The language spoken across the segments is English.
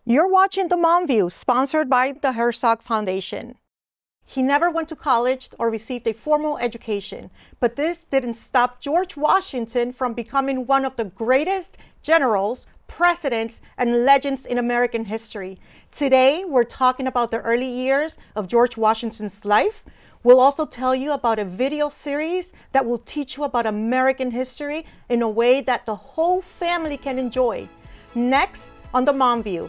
You're watching The Mom View, sponsored by the Herzog Foundation. He never went to college or received a formal education, but this didn't stop George Washington from becoming one of the greatest generals, presidents, and legends in American history. Today, we're talking about the early years of George Washington's life. We'll also tell you about a video series that will teach you about American history in a way that the whole family can enjoy. Next on The Mom View.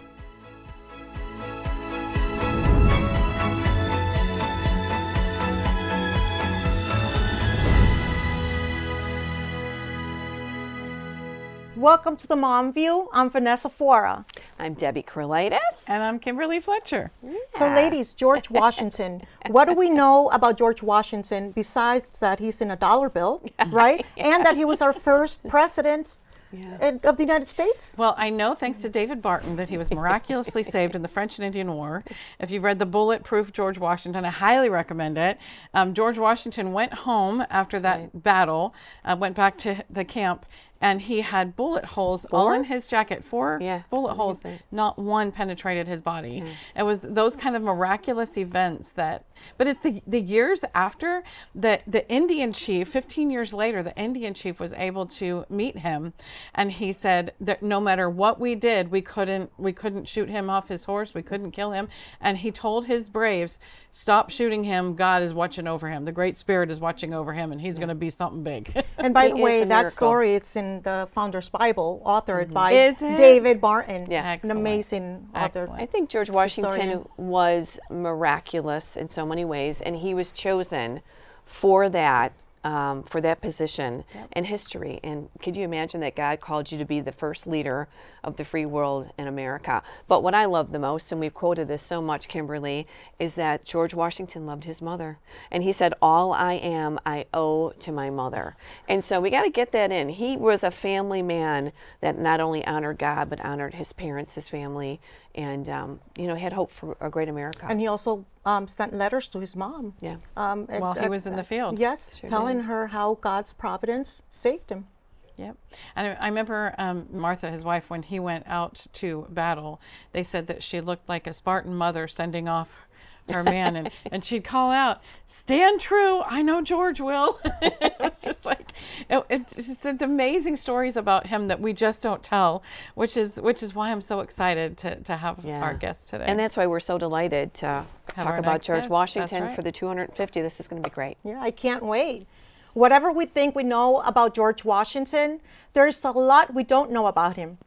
Welcome to The Mom View. I'm Vanessa Faura. I'm Debbie Kraulidis. And I'm Kimberly Fletcher. Yeah. So ladies, George Washington. What do we know about George Washington besides that he's in a dollar bill, right? Yeah. And that he was our first president of the United States? Well, I know thanks to David Barton that he was miraculously saved in the French and Indian War. If you've read the Bulletproof George Washington, I highly recommend it. George Washington went home after that battle, went back to the camp, and he had bullet holes all in his jacket. Four bullet holes, not one penetrated his body. It was those kind of miraculous events that, but it's the years after that the Indian chief, 15 years later, the Indian chief was able to meet him, and he said that no matter what we did, we couldn't shoot him off his horse, we couldn't kill him, and he told his braves, stop shooting him, God is watching over him, the Great Spirit is watching over him, and he's going to be something big. And by the way, that story, it's in the Founder's Bible, authored by David Barton, an amazing author. I think George Washington was miraculous in so many ways, and he was chosen for that position in history. And could you imagine that God called you to be the first leader of the free world in America? But what I love the most, and we've quoted this so much, Kimberly, is that George Washington loved his mother. And he said, all I am, I owe to my mother. And so we got to get that in. He was a family man that not only honored God, but honored his parents, his family, and had hope for a great America. And he also sent letters to his mom. Yeah. While he was in the field. Yes, telling her how God's providence saved him. Yep. And I remember Martha, his wife, when he went out to battle, they said that she looked like a Spartan mother sending off her man, and she'd call out, stand true, I know George will. It was just like, it's just amazing stories about him that we just don't tell, which is why I'm so excited to have our guest today. And that's why we're so delighted to talk about George Washington for the 250. This is going to be great. Yeah, I can't wait. Whatever we think we know about George Washington, there's a lot we don't know about him.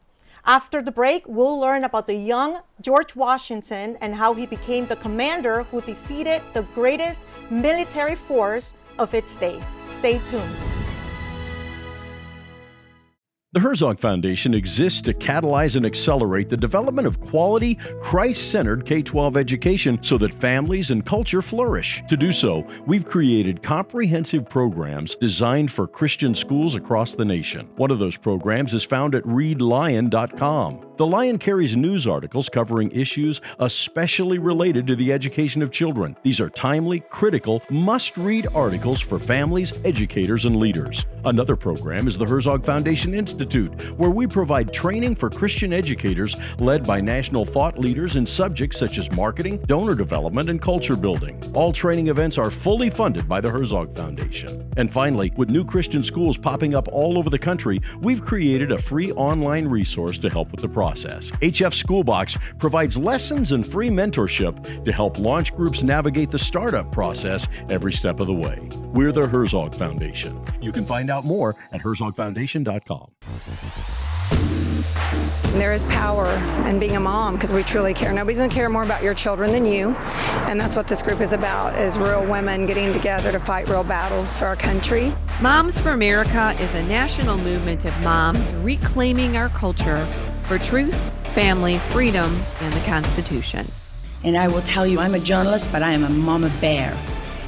After the break, we'll learn about the young George Washington and how he became the commander who defeated the greatest military force of its day. Stay tuned. The Herzog Foundation exists to catalyze and accelerate the development of quality, Christ-centered K-12 education so that families and culture flourish. To do so, we've created comprehensive programs designed for Christian schools across the nation. One of those programs is found at readlion.com. The Lion carries news articles covering issues especially related to the education of children. These are timely, critical, must-read articles for families, educators, and leaders. Another program is the Herzog Foundation Institute, where we provide training for Christian educators led by national thought leaders in subjects such as marketing, donor development, and culture building. All training events are fully funded by the Herzog Foundation. And finally, with new Christian schools popping up all over the country, we've created a free online resource to help with the process. HF Schoolbox provides lessons and free mentorship to help launch groups navigate the startup process every step of the way. We're the Herzog Foundation. You can find out more at herzogfoundation.com. There is power in being a mom because we truly care. Nobody's going to care more about your children than you. And that's what this group is about, is real women getting together to fight real battles for our country. Moms for America is a national movement of moms reclaiming our culture for truth, family, freedom, and the Constitution. And I will tell you, I'm a journalist, but I am a mama bear.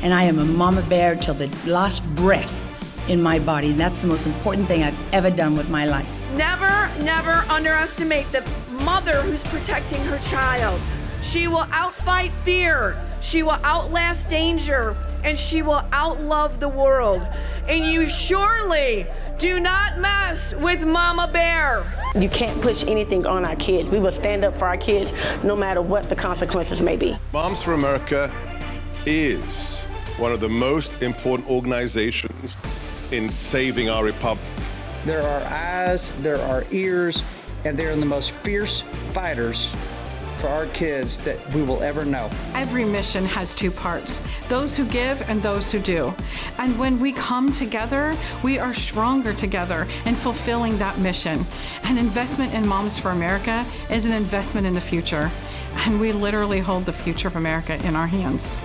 And I am a mama bear till the last breath in my body. And that's the most important thing I've ever done with my life. Never, never underestimate the mother who's protecting her child. She will outfight fear. She will outlast danger. and she will outlove the world. And you surely do not mess with Mama Bear. You can't push anything on our kids. We will stand up for our kids no matter what the consequences may be. Moms for America is one of the most important organizations in saving our republic. There are eyes, there are ears, and they're the most fierce fighters for our kids that we will ever know. Every mission has two parts, those who give and those who do. And when we come together, we are stronger together in fulfilling that mission. An investment in Moms for America is an investment in the future. And we literally hold the future of America in our hands.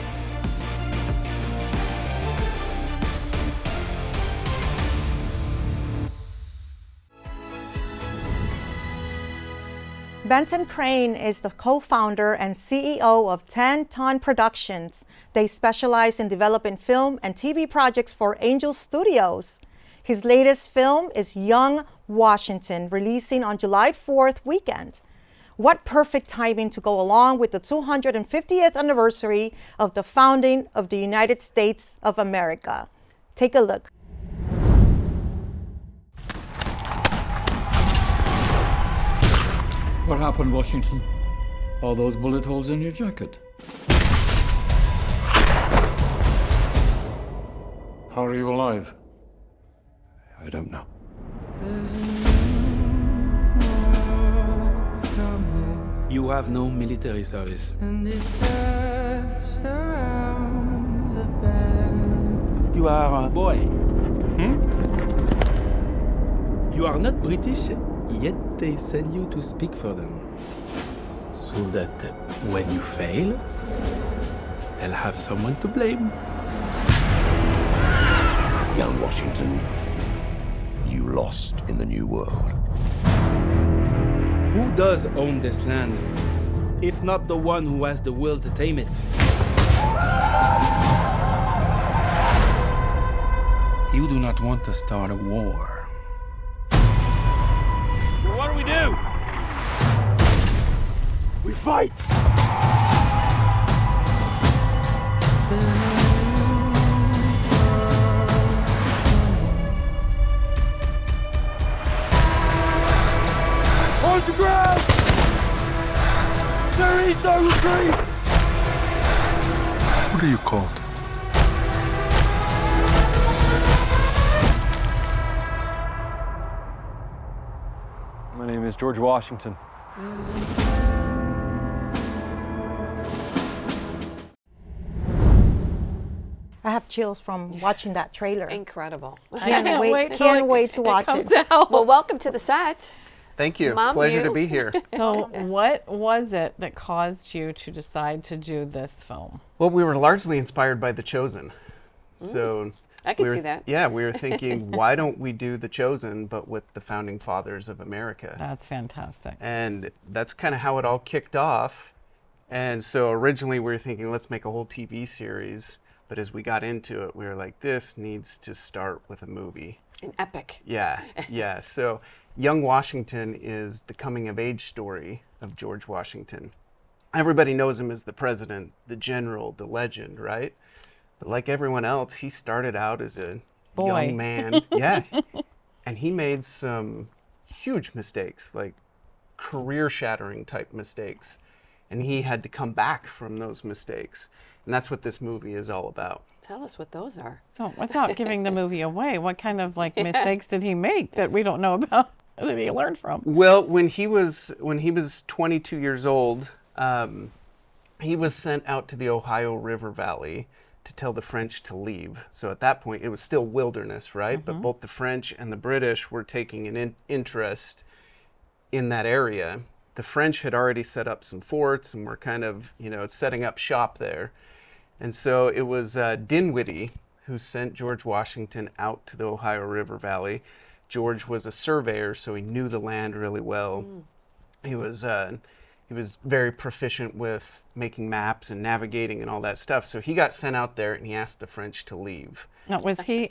Benton Crane is the co-founder and CEO of 10 Ton Productions. They specialize in developing film and TV projects for Angel Studios. His latest film is Young Washington, releasing on July 4th weekend. What perfect timing to go along with the 250th anniversary of the founding of the United States of America. Take a look. What happened, Washington? All those bullet holes in your jacket? How are you alive? I don't know. You have no military service. You are a boy. You are not British, yet they send you to speak for them. So that when you fail, they'll have someone to blame. Young Washington, you lost in the New World. Who does own this land, if not the one who has the will to tame it? You do not want to start a war. So what do? We fight! Hold your ground! There is no retreat! What are you called? My name is George Washington. I have chills from watching that trailer. Incredible. Can't wait to watch it. Well, welcome to the set. Thank you. Mom, Pleasure to be here. So what was it that caused you to decide to do this film? Well, we were largely inspired by The Chosen. So I can see that. Yeah, we were thinking, why don't we do The Chosen, but with the founding fathers of America? That's fantastic. And that's kind of how it all kicked off. And so originally we were thinking, let's make a whole TV series. But as we got into it, we were like, this needs to start with a movie. An epic. Yeah, yeah. So Young Washington is the coming of age story of George Washington. Everybody knows him as the president, the general, the legend, right? But like everyone else, he started out as a young man. Yeah. And he made some huge mistakes, like career-shattering type mistakes. And he had to come back from those mistakes. And that's what this movie is all about. Tell us what those are. So without giving the movie away, what kind of mistakes did he make that we don't know about? What did he learn from? Well, when he was 22 years old, he was sent out to the Ohio River Valley to tell the French to leave. So at that point, it was still wilderness, right? Mm-hmm. But both the French and the British were taking an interest in that area. The French had already set up some forts and were kind of, setting up shop there. And so it was Dinwiddie who sent George Washington out to the Ohio River Valley. George was a surveyor, so he knew the land really well. He was very proficient with making maps and navigating and all that stuff. So he got sent out there and he asked the French to leave. Now, was he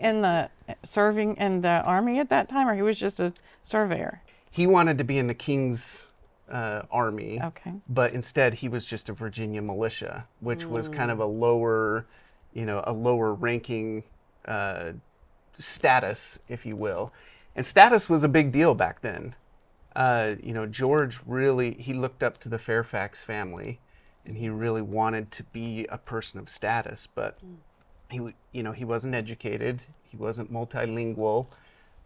serving in the army at that time, or he was just a surveyor? He wanted to be in the king's army, okay. But instead he was just a Virginia militia, which was kind of a lower a lower ranking status, if you will. And status was a big deal back then. George really, he looked up to the Fairfax family, and he really wanted to be a person of status, but he wasn't educated, he wasn't multilingual,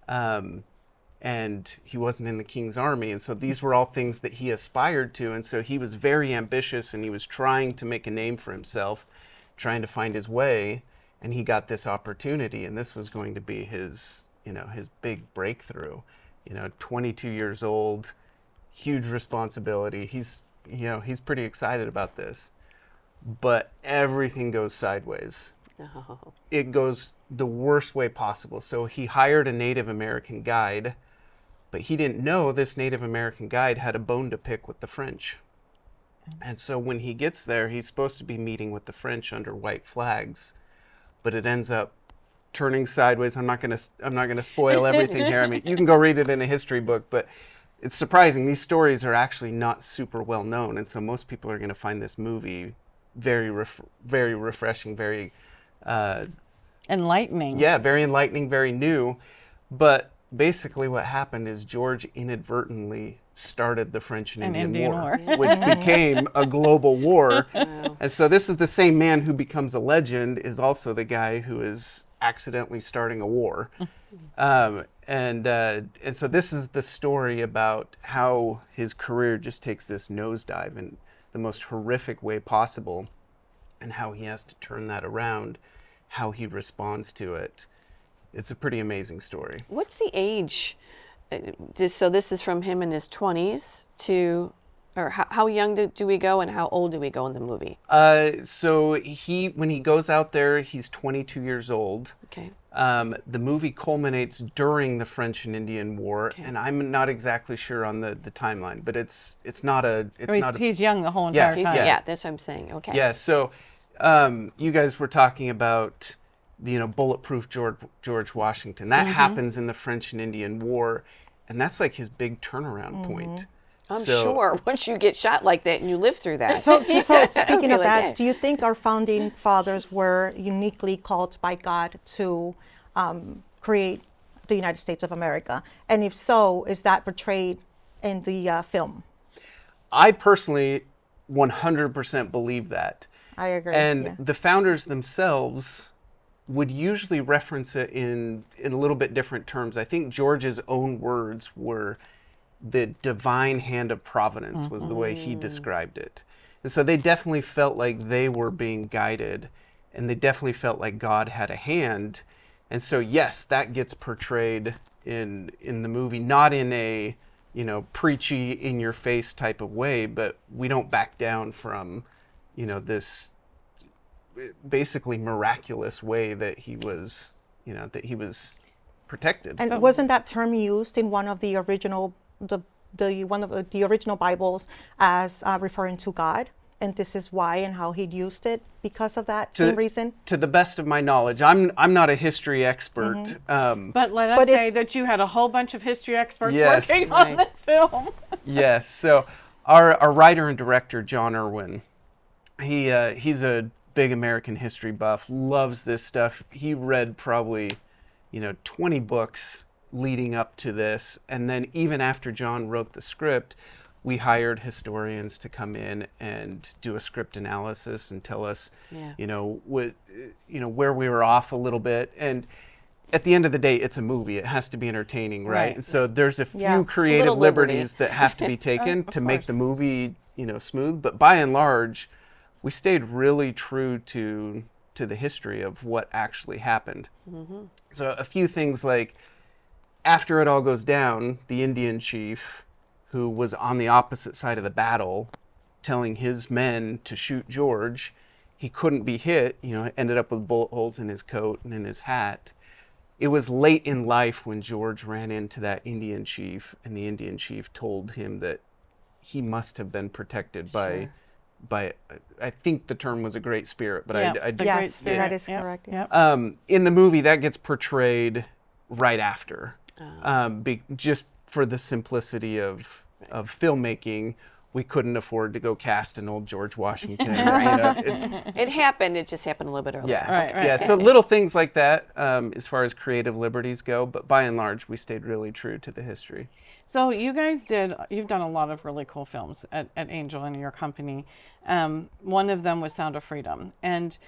and he wasn't in the King's Army. And so these were all things that he aspired to. And so he was very ambitious, and he was trying to make a name for himself, trying to find his way. And he got this opportunity, and this was going to be his big breakthrough. 22 years old, huge responsibility. He's pretty excited about this, but everything goes sideways. Oh. It goes the worst way possible. So he hired a Native American guide, but he didn't know this Native American guide had a bone to pick with the French. And so when he gets there, he's supposed to be meeting with the French under white flags, but it ends up turning sideways. I'm not gonna spoil everything here. I mean, you can go read it in a history book, but it's surprising. These stories are actually not super well known, and so most people are going to find this movie very refreshing, very enlightening. Yeah, very enlightening, very new. But basically, what happened is George inadvertently started the French and Indian War, which became a global war. Wow. And so this is the same man who becomes a legend, is also the guy who is accidentally starting a war. And so this is the story about how his career just takes this nosedive in the most horrific way possible, and how he has to turn that around, how he responds to it. It's a pretty amazing story. What's the age? So this is from him in his 20s to, or how young do we go, and how old do we go in the movie? So when he goes out there, he's 22 years old. Okay. The movie culminates during the French and Indian War, Okay. and I'm not exactly sure on the timeline, but it's not a he's young the whole entire time. Yeah, that's what I'm saying. Okay. Yeah. So you guys were talking about bulletproof George Washington. That happens in the French and Indian War, and that's like his big turnaround point. I'm sure once you get shot like that and you live through that. So speaking of that, do you think our founding fathers were uniquely called by God to create the United States of America? And if so, is that portrayed in the film? I personally 100% believe that. I agree. And the founders themselves would usually reference it in a little bit different terms. I think George's own words were the divine hand of providence was the way he described it. And so they definitely felt like they were being guided, and they definitely felt like God had a hand. And so yes, that gets portrayed in the movie, not in a preachy, in your face type of way, but we don't back down from this basically miraculous way that he was protected. And wasn't that term used in one of the original the original Bibles as referring to God? And this is why, and how he'd used it because of that same reason? To the best of my knowledge, I'm not a history expert. But let us say that you had a whole bunch of history experts working on this film. Yes. So our writer and director, John Irwin, he's a big American history buff, loves this stuff. He read probably 20 books leading up to this, and then even after John wrote the script, we hired historians to come in and do a script analysis and tell us where we were off a little bit. And at the end of the day, it's a movie. It has to be entertaining, right? And so there's a few creative liberties that have to be taken to make the movie smooth, but by and large we stayed really true to the history of what actually happened. So a few things like, after it all goes down, the Indian chief, who was on the opposite side of the battle, telling his men to shoot George, he couldn't be hit, ended up with bullet holes in his coat and in his hat. It was late in life when George ran into that Indian chief, and the Indian chief told him that he must have been protected by, I think the term was a great spirit, but yes, that is correct. In the movie, that gets portrayed right after, just for the simplicity of filmmaking. we couldn't afford to go cast an old George Washington. It happened. It just happened a little bit earlier. Yeah, Right. yeah. So little things like that, as far as creative liberties go. But by and large, we stayed really true to the history. So you've done a lot of really cool films at Angel and your company. One of them was Sound of Freedom. And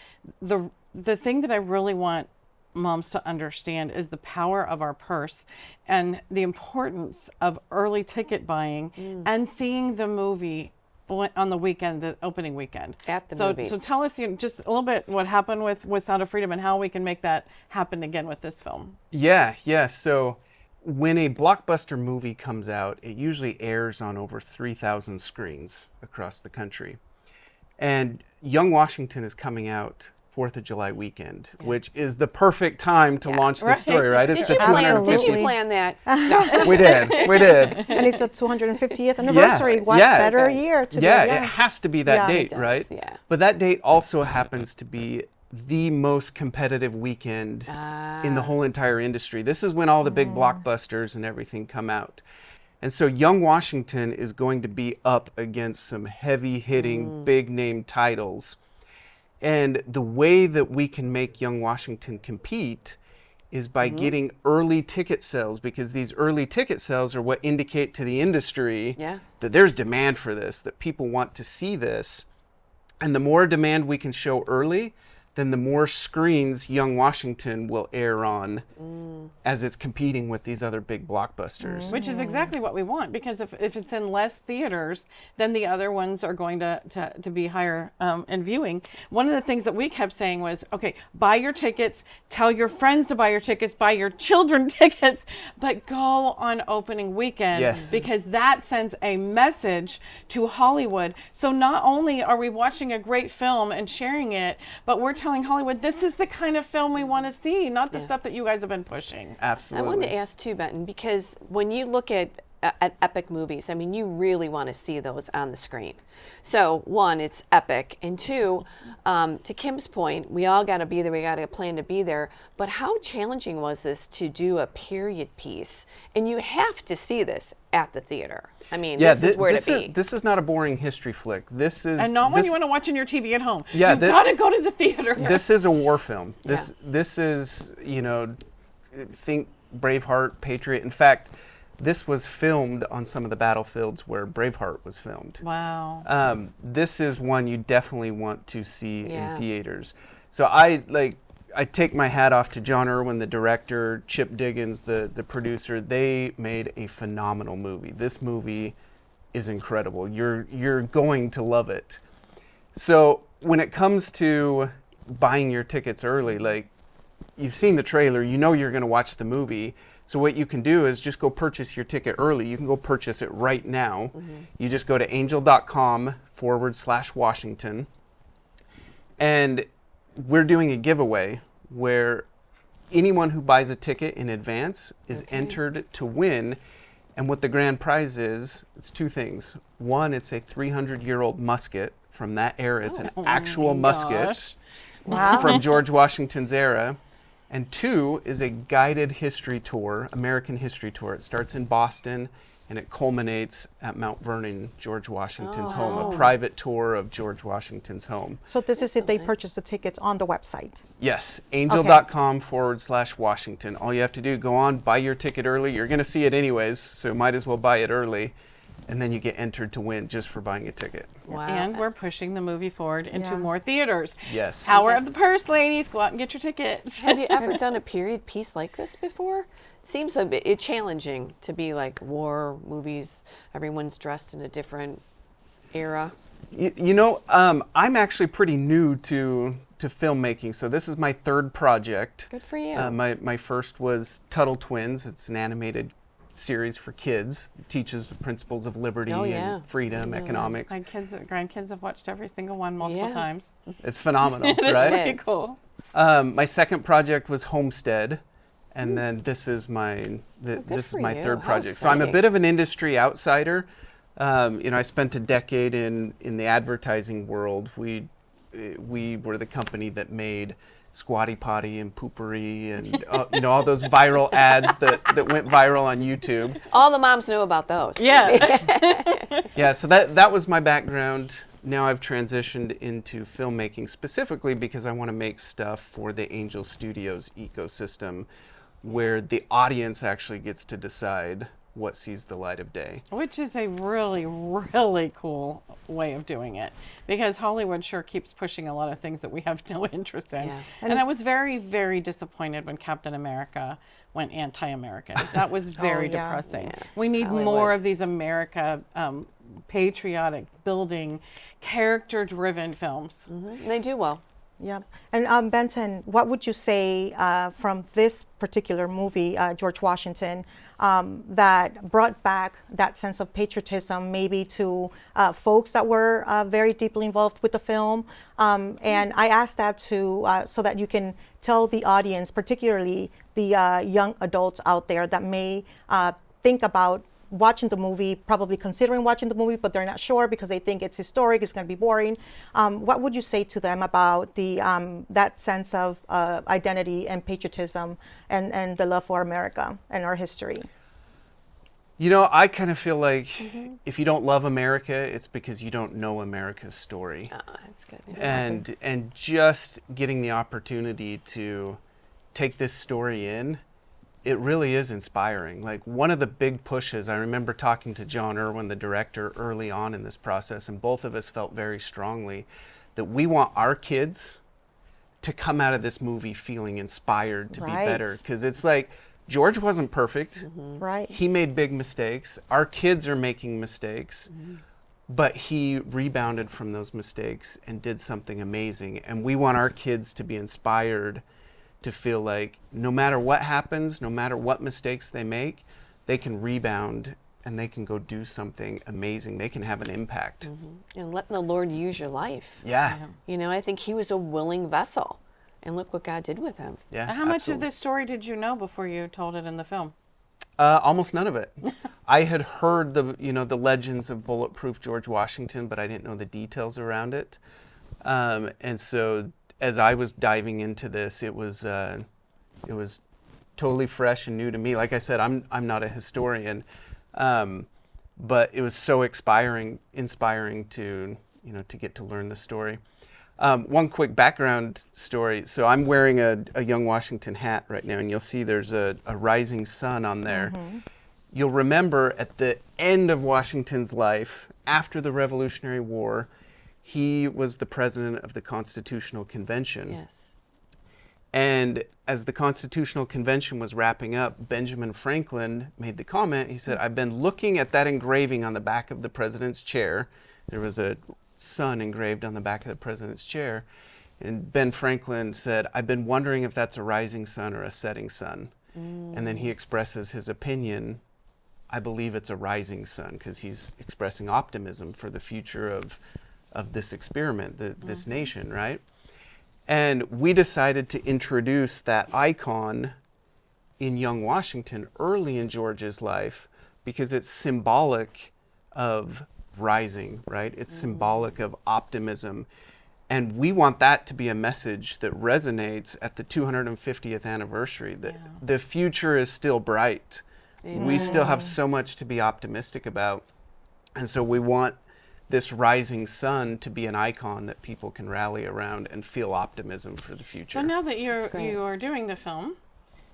the thing that I really want moms to understand is the power of our purse and the importance of early ticket buying and seeing the movie on the weekend, the opening weekend. At the movies. So tell us just a little bit what happened with Sound of Freedom and how we can make that happen again with this film. Yeah. So when a blockbuster movie comes out, it usually airs on over 3,000 screens across the country. And Young Washington is coming out 4th of July weekend, which is the perfect time to launch the story, right? Did you plan that? No. We did. And it's the 250th anniversary. What better year to do? Yeah, it has to be that date, right? Yeah. But that date also happens to be the most competitive weekend in the whole entire industry. This is when all the big blockbusters and everything come out. And so Young Washington is going to be up against some heavy-hitting, big-name titles. And the way that we can make Young Washington compete is by getting early ticket sales, because these early ticket sales are what indicate to the industry that there's demand for this, that people want to see this. And the more demand we can show early, then the more screens Young Washington will air on as it's competing with these other big blockbusters. Which is exactly what we want, because if it's in less theaters, then the other ones are going to be higher in viewing. One of the things that we kept saying was, okay, buy your tickets, tell your friends to buy your tickets, buy your children tickets, but go on opening weekend, because that sends a message to Hollywood. So not only are we watching a great film and sharing it, but we're telling Hollywood, this is the kind of film we want to see, not the stuff that you guys have been pushing. Absolutely. I wanted to ask too, Benton, because when you look at epic movies, I mean, you really want to see those on the screen. So one, it's epic, and two, to Kim's point, we all got to be there, we got to plan to be there, but how challenging was this to do a period piece? And you have to see this at the theater. I mean, this is where to be. This is not a boring history flick. This is, and not one you want to watch on your TV at home. Yeah, you've got to go to the theater. This is a war film. This is, think Braveheart, Patriot. In fact, this was filmed on some of the battlefields where Braveheart was filmed. Wow. This is one you definitely want to see in theaters. So I take my hat off to John Irwin, the director, Chip Diggins, the producer. They made a phenomenal movie. This movie is incredible. You're going to love it. So when it comes to buying your tickets early, you've seen the trailer, you know you're going to watch the movie. So what you can do is just go purchase your ticket early. You can go purchase it right now. You just go to angel.com/Washington. And we're doing a giveaway where anyone who buys a ticket in advance is entered to win. And what the grand prize is, it's two things. One, it's a 300-year-old musket from that era. It's an actual musket from George Washington's era. And two is a guided history tour, American history tour. It starts in Boston and it culminates at Mount Vernon, George Washington's home, a private tour of George Washington's home. So this is if they purchase the tickets on the website? Yes, angel.com/Washington. All you have to do, go on, buy your ticket early. You're going to see it anyways, so might as well buy it early. And then you get entered to win just for buying a ticket. Wow. And we're pushing the movie forward into more theaters. Yes. Power of the purse, ladies. Go out and get your tickets. Have you ever done a period piece like this before? It seems a bit challenging to be like war movies. Everyone's dressed in a different era. I'm actually pretty new to filmmaking. So this is my third project. Good for you. My first was Tuttle Twins. It's an animated series for kids. It teaches the principles of liberty and freedom, economics. My grandkids have watched every single one multiple times. It's phenomenal, right? It's pretty cool. My second project was Homestead, and then this is my third project. So I'm a bit of an industry outsider. I spent a decade in the advertising world. We were the company that made squatty potty and poopery and you know, all those viral ads that went viral on YouTube. All the moms knew about those. Yeah. Yeah, so that was my background. Now I've transitioned into filmmaking specifically because I want to make stuff for the Angel Studios ecosystem where the audience actually gets to decide what sees the light of day. Which is a really, really cool way of doing it, because Hollywood sure keeps pushing a lot of things that we have no interest in. Yeah. And I was very, very disappointed when Captain America went anti-American. That was very depressing. Yeah. We need Hollywood. more of these America patriotic, building, character-driven films. Mm-hmm. They do well. Yeah. And Benton, what would you say from this particular movie, George Washington, that brought back that sense of patriotism maybe to folks that were very deeply involved with the film? And I asked that so that you can tell the audience, particularly the young adults out there that may think about watching the movie, probably considering watching the movie, but they're not sure because they think it's historic, it's going to be boring. What would you say to them about the that sense of identity and patriotism and the love for America and our history? You know, I kind of feel like if you don't love America, it's because you don't know America's story. That's good. And just getting the opportunity to take this story in, it really is inspiring. Like, one of the big pushes, I remember talking to John Irwin, the director, early on in this process, and both of us felt very strongly that we want our kids to come out of this movie feeling inspired to be better. Because it's like, George wasn't perfect. Right. He made big mistakes. Our kids are making mistakes. But he rebounded from those mistakes and did something amazing. And we want our kids to be inspired to feel like no matter what happens, no matter what mistakes they make, they can rebound and they can go do something amazing. They can have an impact. And letting the Lord use your life. Yeah. You know, I think he was a willing vessel. And look what God did with him. Yeah. How much of this story did you know before you told it in the film? Almost none of it. I had heard the legends of Bulletproof George Washington, but I didn't know the details around it. And so as I was diving into this, it was totally fresh and new to me. Like I said, I'm not a historian, but it was so inspiring to get to learn the story. One quick background story. So I'm wearing a Young Washington hat right now, and you'll see there's a rising sun on there. You'll remember at the end of Washington's life, after the Revolutionary War, he was the president of the Constitutional Convention. Yes. And as the Constitutional Convention was wrapping up, Benjamin Franklin made the comment, he said, "I've been looking at that engraving on the back of the president's chair." There was a sun engraved on the back of the president's chair. And Ben Franklin said, "I've been wondering if that's a rising sun or a setting sun." And then he expresses his opinion, "I believe it's a rising sun," because he's expressing optimism for the future of this experiment, this nation, right? And we decided to introduce that icon in Young Washington early in George's life because it's symbolic of rising, right? It's symbolic of optimism. And we want that to be a message that resonates at the 250th anniversary, that the future is still bright. We still have so much to be optimistic about. And so we want this rising sun to be an icon that people can rally around and feel optimism for the future. So now that you are doing the film,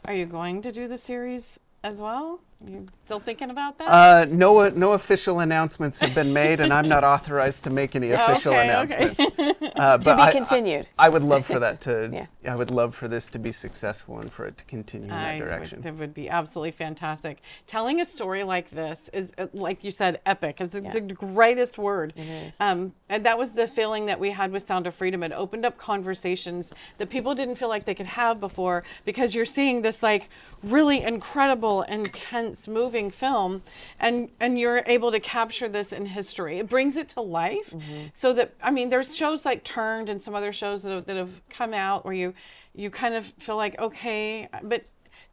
are you going to do the series as well? You still thinking about that? No official announcements have been made, and I'm not authorized to make any official announcements. To be continued. I would love for that to. I would love for this to be successful and for it to continue in that direction. It would be absolutely fantastic. Telling a story like this is, like you said, epic. Is the greatest word. It is. And that was the feeling that we had with Sound of Freedom. It opened up conversations that people didn't feel like they could have before, because you're seeing this like really incredible, intense, moving film, and you're able to capture this in history. It brings it to life, so that, I mean, there's shows like Turned and some other shows that have come out where you kind of feel like, okay, but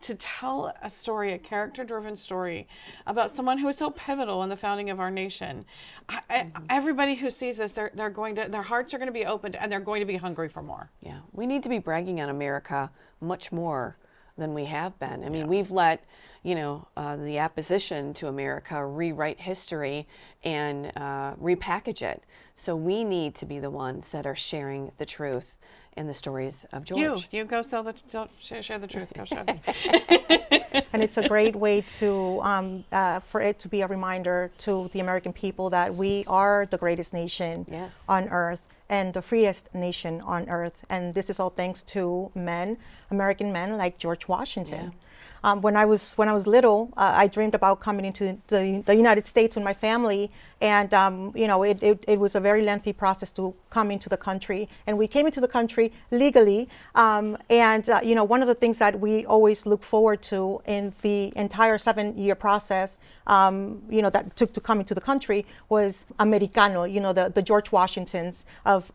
to tell a story, a character-driven story about someone who was so pivotal in the founding of our nation. Everybody who sees this, their hearts are going to be opened and they're going to be hungry for more. Yeah, we need to be bragging on America much more than we have been. I mean, we've let, the opposition to America rewrite history and repackage it. So we need to be the ones that are sharing the truth in the stories of George. You go share the truth. Go share And it's a great way to for it to be a reminder to the American people that we are the greatest nation on earth and the freest nation on earth. And this is all thanks to American men like George Washington. When I was little, I dreamed about coming into the United States with my family, and it was a very lengthy process to come into the country. And we came into the country legally, one of the things that we always look forward to in the entire 7-year process, that took to come into the country was Americano, the George Washingtons of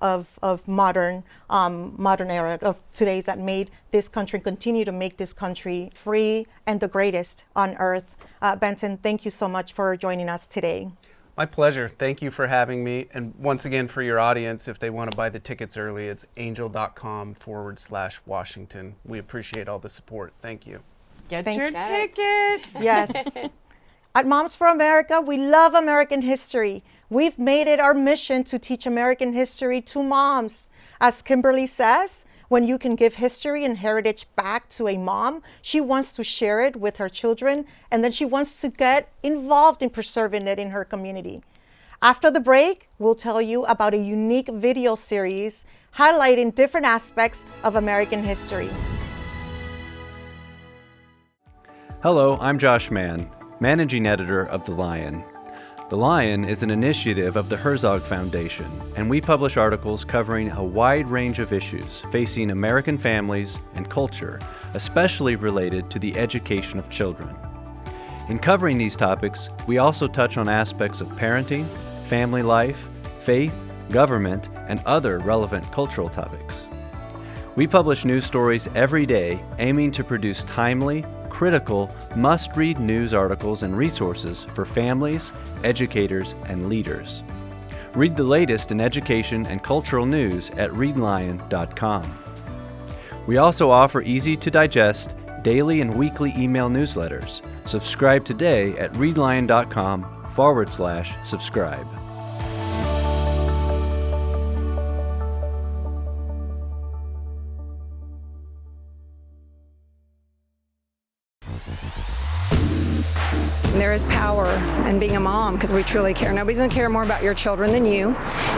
modern era of today's that made this country, continue to make this country free and the greatest on earth. Benton, thank you so much for joining us today. My pleasure. Thank you for having me. And once again, for your audience, if they want to buy the tickets early, it's angel.com/Washington. We appreciate all the support. Thank you. Get your tickets. Yes. At Moms for America, we love American history. We've made it our mission to teach American history to moms. As Kimberly says, when you can give history and heritage back to a mom, she wants to share it with her children, and then she wants to get involved in preserving it in her community. After the break, we'll tell you about a unique video series highlighting different aspects of American history. Hello, I'm Josh Mann, Managing Editor of The Lion. The Lion is an initiative of the Herzog Foundation, and we publish articles covering a wide range of issues facing American families and culture, especially related to the education of children. In covering these topics, we also touch on aspects of parenting, family life, faith, government, and other relevant cultural topics. We publish news stories every day, aiming to produce timely, critical, must-read news articles and resources for families, educators, and leaders. Read the latest in education and cultural news at readlion.com. We also offer easy-to-digest daily and weekly email newsletters. Subscribe today at readlion.com/subscribe. There is power in being a mom because we truly care. Nobody's going to care more about your children than you.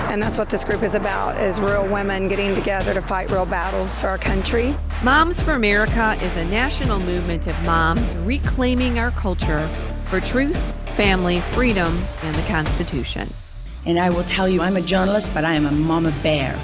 And that's what this group is about, is real women getting together to fight real battles for our country. Moms for America is a national movement of moms reclaiming our culture for truth, family, freedom, and the Constitution. And I will tell you, I'm a journalist, but I am a mama bear.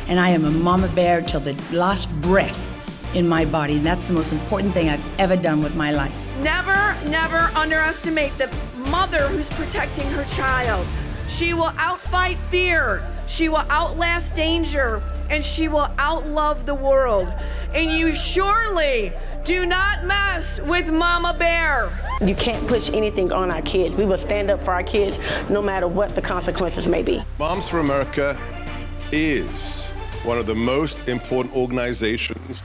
And I am a mama bear till the last breath in my body. And that's the most important thing I've ever done with my life. Never, never underestimate the mother who's protecting her child. She will outfight fear. She will outlast danger. And she will outlove the world. And you surely do not mess with Mama Bear. You can't push anything on our kids. We will stand up for our kids no matter what the consequences may be. Moms for America is one of the most important organizations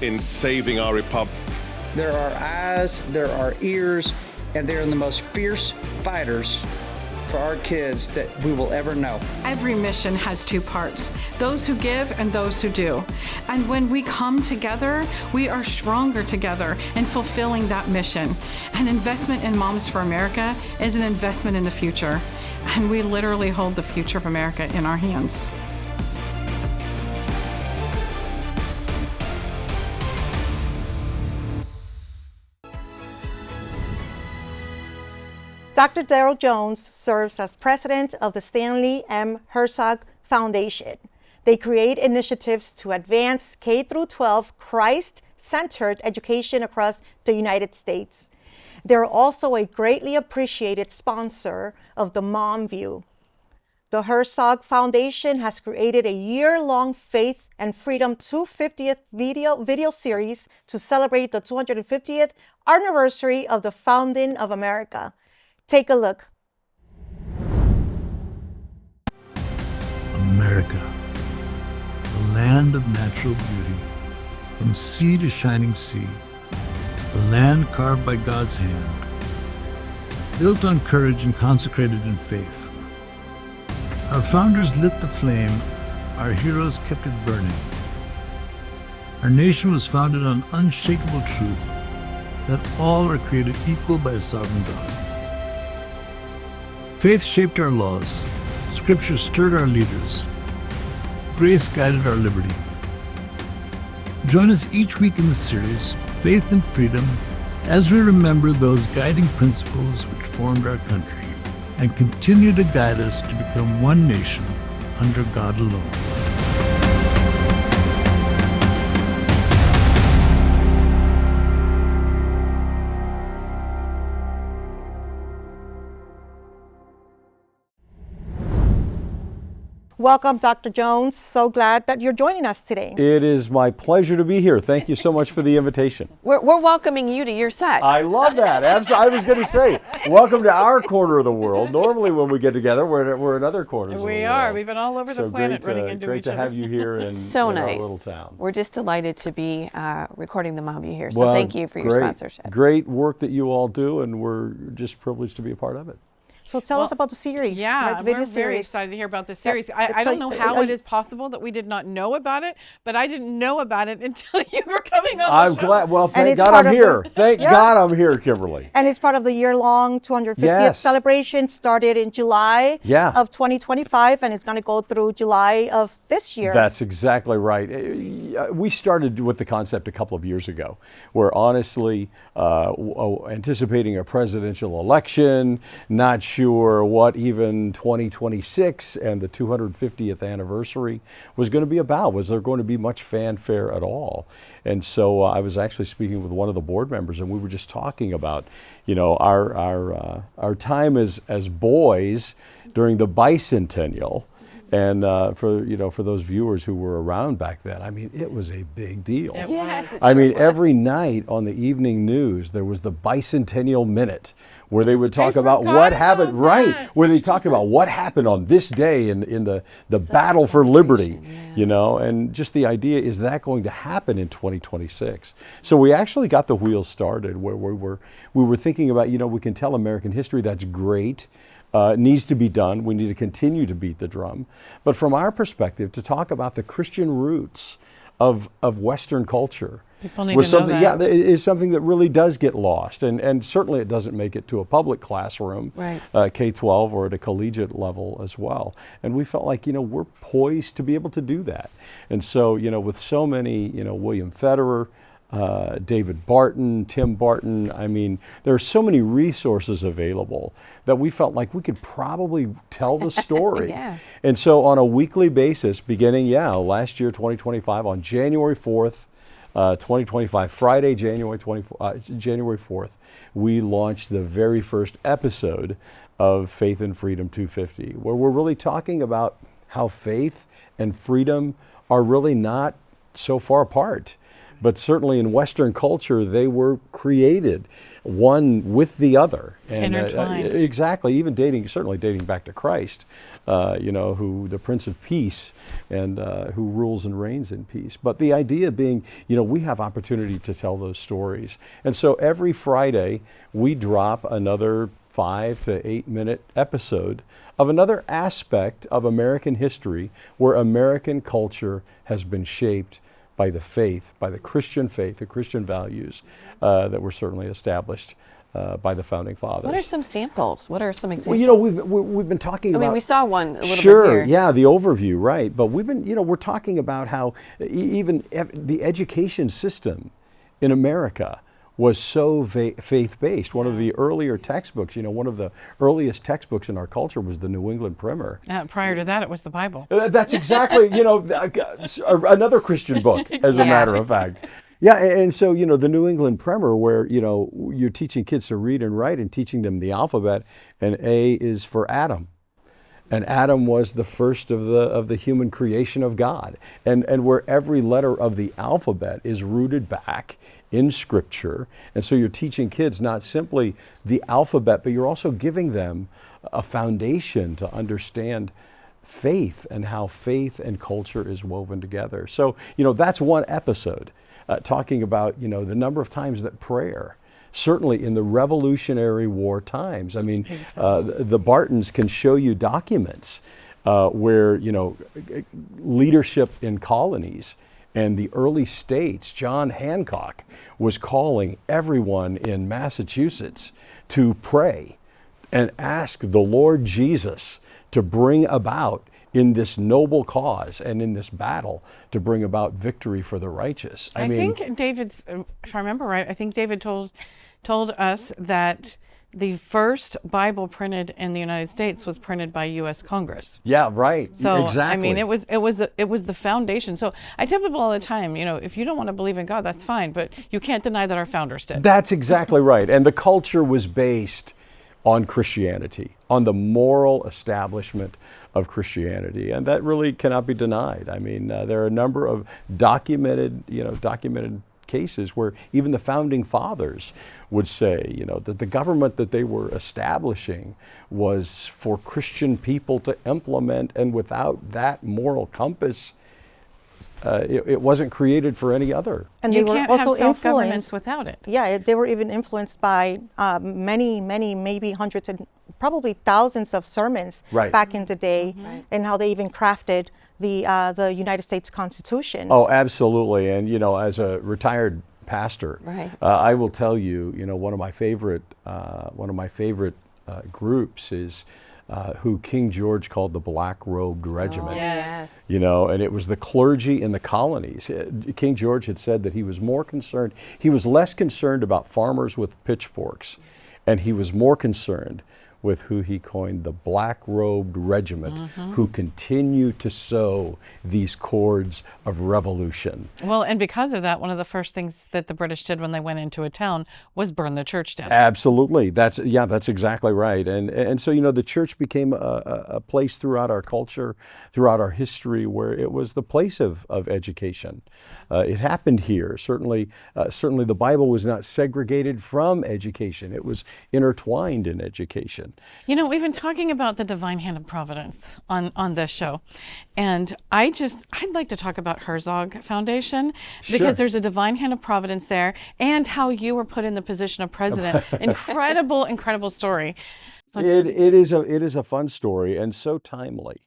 in saving our republic. There are eyes, there are ears, and they're the most fierce fighters for our kids that we will ever know. Every mission has two parts, those who give and those who do. And when we come together, we are stronger together in fulfilling that mission. An investment in Moms for America is an investment in the future. And we literally hold the future of America in our hands. Dr. Darrell Jones serves as president of the Stanley M. Herzog Foundation. They create initiatives to advance K-12 Christ-centered education across the United States. They're also a greatly appreciated sponsor of the Mom View. The Herzog Foundation has created a year-long Faith and Freedom 250th video series to celebrate the 250th anniversary of the founding of America. Take a look. America, the land of natural beauty, from sea to shining sea, the land carved by God's hand, built on courage and consecrated in faith. Our founders lit the flame, our heroes kept it burning. Our nation was founded on unshakable truth that all are created equal by a sovereign God. Faith shaped our laws, Scripture stirred our leaders, grace guided our liberty. Join us each week in the series, Faith and Freedom, as we remember those guiding principles which formed our country and continue to guide us to become one nation under God alone. Welcome, Dr. Jones. So glad that you're joining us today. It is my pleasure to be here. Thank you so much for the invitation. We're welcoming you to your set. I love that. I was going to say, welcome to our corner of the world. Normally when we get together, we're in other corners of the world. We are. We've been all over the planet running into great each to other. have you here in, so in nice. our little town. We're just delighted to be recording the Mom You Here. So thank you for your sponsorship. Great work that you all do, and we're just privileged to be a part of it. So tell us about the series. Yeah, right? The video we're very series. excited to hear about this series. I don't know how it is possible that we did not know about it, but I didn't know about it until you were coming on I'm the show. glad. Well, thank God I'm here. Thank God I'm here, Kimberly. And it's part of the year-long 250th celebration, started in July of 2025, and it's going to go through July of this year. That's exactly right. We started with the concept a couple of years ago, where honestly, anticipating a presidential election, not sure what even 2026 and the 250th anniversary was going to be about. Was there going to be much fanfare at all? And so I was actually speaking with one of the board members, and we were just talking about, our time as boys during the bicentennial. And for those viewers who were around back then, I mean, it was a big deal. Every night on the evening news, there was the bicentennial minute, where they would talk about what happened. Where they talked about what happened on this day in the battle for liberty. And just the idea, is that going to happen in 2026? So we actually got the wheels started, where we were thinking about, we can tell American history. That's great. Needs to be done. We need to continue to beat the drum. But from our perspective, to talk about the Christian roots of Western culture was something, is something that really does get lost. And certainly it doesn't make it to a public classroom, K-12 or at a collegiate level as well. And we felt like, we're poised to be able to do that. And so, with so many, William Federer, David Barton, Tim Barton. I mean, there are so many resources available that we felt like we could probably tell the story. And so on a weekly basis, beginning, last year, 2025, on January 4th, 2025, Friday, January 4th, we launched the very first episode of Faith and Freedom 250, where we're really talking about how faith and freedom are really not so far apart. But certainly in Western culture, they were created one with the other. And, intertwined. Exactly, even certainly dating back to Christ, who the Prince of Peace and who rules and reigns in peace. But the idea being, we have opportunity to tell those stories. And so every Friday, we drop another 5 to 8 minute episode of another aspect of American history where American culture has been shaped by the faith, by the Christian faith, the Christian values that were certainly established by the founding fathers. What are some samples? What are some examples? Well, we've been talking about. We saw one a little bit here. Sure, the overview, right? But we've been, we're talking about how even the education system in America was so faith-based. One of the earlier textbooks, one of the earliest textbooks in our culture was the New England Primer. Prior to that, it was the Bible. That's exactly, another Christian book, as a matter of fact. Yeah, and so, the New England Primer, where, you're teaching kids to read and write and teaching them the alphabet, and A is for Adam. And Adam was the first of the human creation of God. And where every letter of the alphabet is rooted back in Scripture. And so you're teaching kids not simply the alphabet, but you're also giving them a foundation to understand faith and how faith and culture is woven together. So, that's one episode talking about, the number of times that prayer, certainly in the Revolutionary War times. I mean, the Bartons can show you documents where, leadership in colonies and the early states, John Hancock was calling everyone in Massachusetts to pray and ask the Lord Jesus to bring about in this noble cause and in this battle to bring about victory for the righteous. I think David's, if I remember right, I think David told us that the first Bible printed in the United States was printed by U.S. Congress. Yeah, right. So, exactly. I mean, it was the foundation. So I tell people all the time, if you don't want to believe in God, that's fine, but you can't deny that our founders did. That's exactly right. And the culture was based on Christianity, on the moral establishment of Christianity, and that really cannot be denied. I mean, there are a number of documented cases where even the founding fathers would say, that the government that they were establishing was for Christian people to implement, and without that moral compass, it wasn't created for any other. And they were also influenced without it. Yeah, they were even influenced by many, maybe hundreds and probably thousands of sermons back in the day, and how they even crafted the United States Constitution. Oh, absolutely. And as a retired pastor, I will tell you, one of my favorite groups is who King George called the Black-Robed Regiment. Yes. And it was the clergy in the colonies. King George had said that he was less concerned about farmers with pitchforks, and he was more concerned with who he coined the Black-Robed Regiment, who continue to sow these cords of revolution. Well, and because of that, one of the first things that the British did when they went into a town was burn the church down. Absolutely. That's exactly right. And so, the church became a place throughout our culture, throughout our history, where it was the place of education. It happened here. Certainly the Bible was not segregated from education. It was intertwined in education. We've been talking about the divine hand of providence on this show. And I'd like to talk about Herzog Foundation, because there's a divine hand of providence there, and how you were put in the position of president. Incredible story. So it is a fun story, and so timely.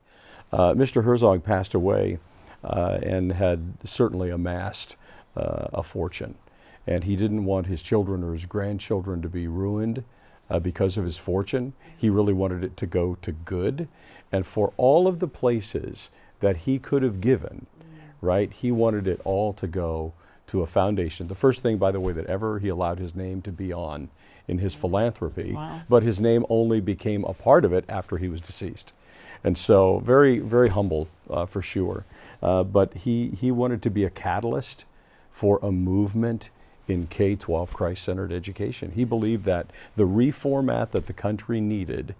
Mr. Herzog passed away and had certainly amassed a fortune. And he didn't want his children or his grandchildren to be ruined because of his fortune. He really wanted it to go to good. And for all of the places that he could have given, he wanted it all to go to a foundation. The first thing, by the way, that ever he allowed his name to be on in his philanthropy, but his name only became a part of it after he was deceased. And so very, very humble for sure. But he wanted to be a catalyst for a movement in K-12 Christ-centered education. He believed that the reformat that the country needed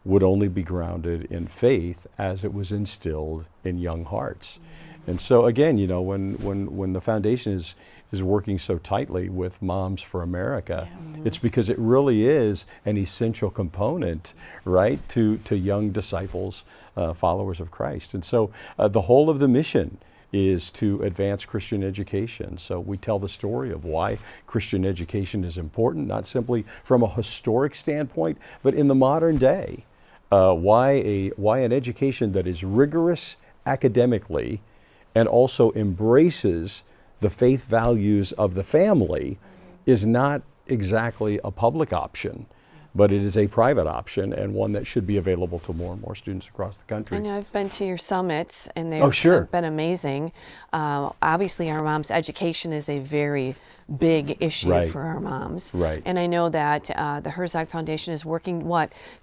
would only be grounded in faith as it was instilled in young hearts. And so again, when the foundation is working so tightly with Moms for America, it's because it really is an essential component, to young disciples, followers of Christ. And so the whole of the mission is to advance Christian education. So we tell the story of why Christian education is important, not simply from a historic standpoint, but in the modern day. Why an education that is rigorous academically and also embraces the faith values of the family is not exactly a public option, but it is a private option, and one that should be available to more and more students across the country. I know I've been to your summits, and they've been amazing. Obviously, our moms' education is a very big issue for our moms. And I know that the Herzog Foundation is working,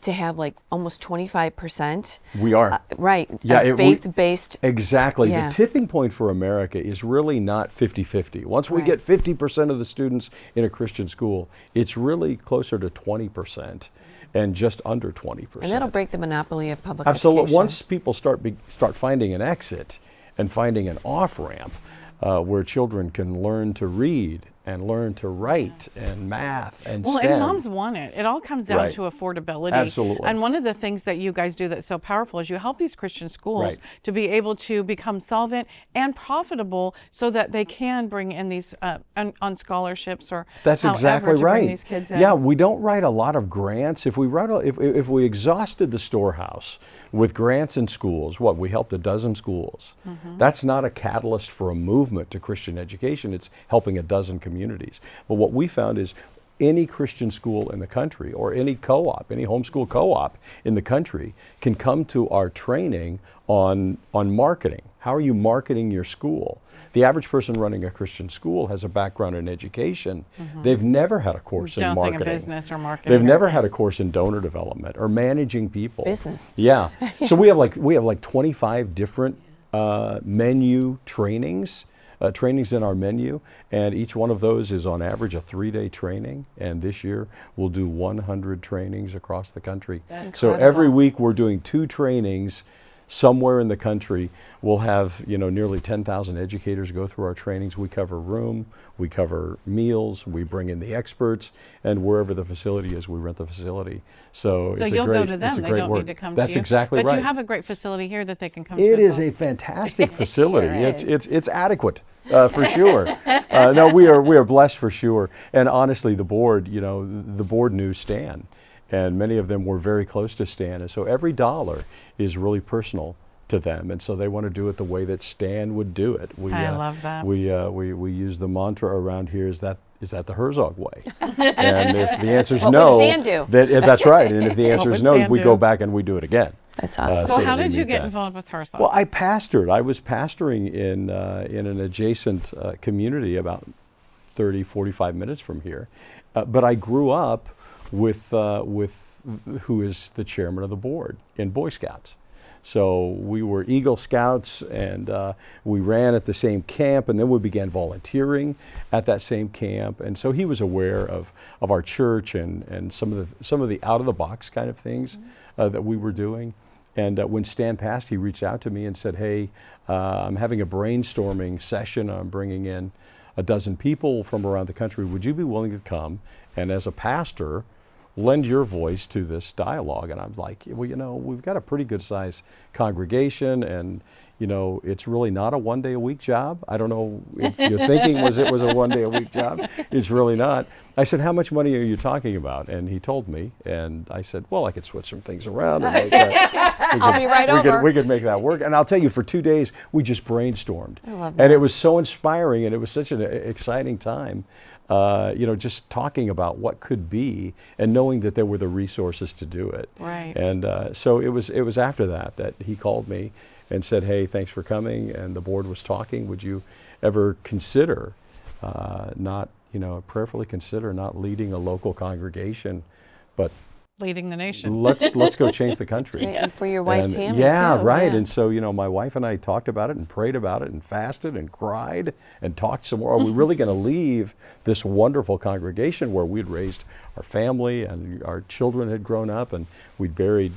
to have almost 25%? We are. Faith-based. Exactly. The tipping point for America is really not 50-50. Once we get 50% of the students in a Christian school, it's really closer to 20%. and just under 20%. And that'll break the monopoly of public Absolutely. education. Once people start finding an exit and finding an off-ramp where children can learn to read and learn to write and math and STEM. And moms want it. It all comes down to affordability. Absolutely. And one of the things that you guys do that's so powerful is you help these Christian schools to be able to become solvent and profitable so that they can bring in these on scholarships or That's exactly to right. bring these kids in. Yeah, we don't write a lot of grants. If we exhausted the storehouse with grants in schools, we helped a dozen schools. That's not a catalyst for a movement to Christian education. It's helping a dozen communities. But what we found is any Christian school in the country or any co-op, any homeschool co-op in the country can come to our training on marketing. How are you marketing your school? The average person running a Christian school has a background in education. They've never had a course in marketing. Don't think of business or marketing. They've never had a course in donor development or managing people. Business. Yeah. So we have like 25 different menu trainings. Trainings in our menu, and each one of those is on average a 3-day training, and this year we'll do 100 trainings across the country. So every week we're doing 2 trainings somewhere in the country. We'll have nearly 10,000 educators go through our trainings. We cover room, we cover meals, we bring in the experts, and wherever the facility is, we rent the facility. So it's you'll a great, go to them. it's a They great don't work. need to come That's to you. exactly right. But you have a great facility here that they can come to. It is a fantastic facility. Sure It's adequate. For sure. No, we are blessed for sure. And honestly, the board knew Stan, and many of them were very close to Stan, and so every dollar is really personal to them, and so they want to do it the way that Stan would do it. I love that. We use the mantra around here is that the Herzog way, and if the answer is no, would Stan do? That's right. And if the answer is no, Stan we do? go back and we do it again. That's awesome. So how did you get involved with Herzog? Well, I pastored. I was pastoring in an adjacent community about 30, 45 minutes from here. But I grew up with who is the chairman of the board in Boy Scouts. So we were Eagle Scouts, and we ran at the same camp, and then we began volunteering at that same camp. And so he was aware of our church and some of the out of the box kind of things that we were doing. And when Stan passed, he reached out to me and said, "Hey, I'm having a brainstorming session. I'm bringing in a dozen people from around the country. Would you be willing to come and, as a pastor, lend your voice to this dialogue?" And I'm like, well, we've got a pretty good sized congregation, and it's really not a 1 day a week job. I don't know if your thinking it was a 1 day a week job. It's really not. I said, "How much money are you talking about?" And he told me, and I said, "Well, I could switch some things around. And make I'll be right over. We could make that work." And I'll tell you, for 2 days, we just brainstormed. I love that. And it was so inspiring, and it was such an exciting time. Just talking about what could be and knowing that there were the resources to do it. Right. And so it was after that he called me and said, "Hey, thanks for coming." And the board was talking. Would you ever consider prayerfully consider not leading a local congregation, but leading the nation. Let's go change the country. And for your wife, Tammy, yeah, too. right. Yeah. And so, my wife and I talked about it and prayed about it and fasted and cried and talked some more. Are we really going to leave this wonderful congregation where we'd raised our family and our children had grown up, and we'd buried,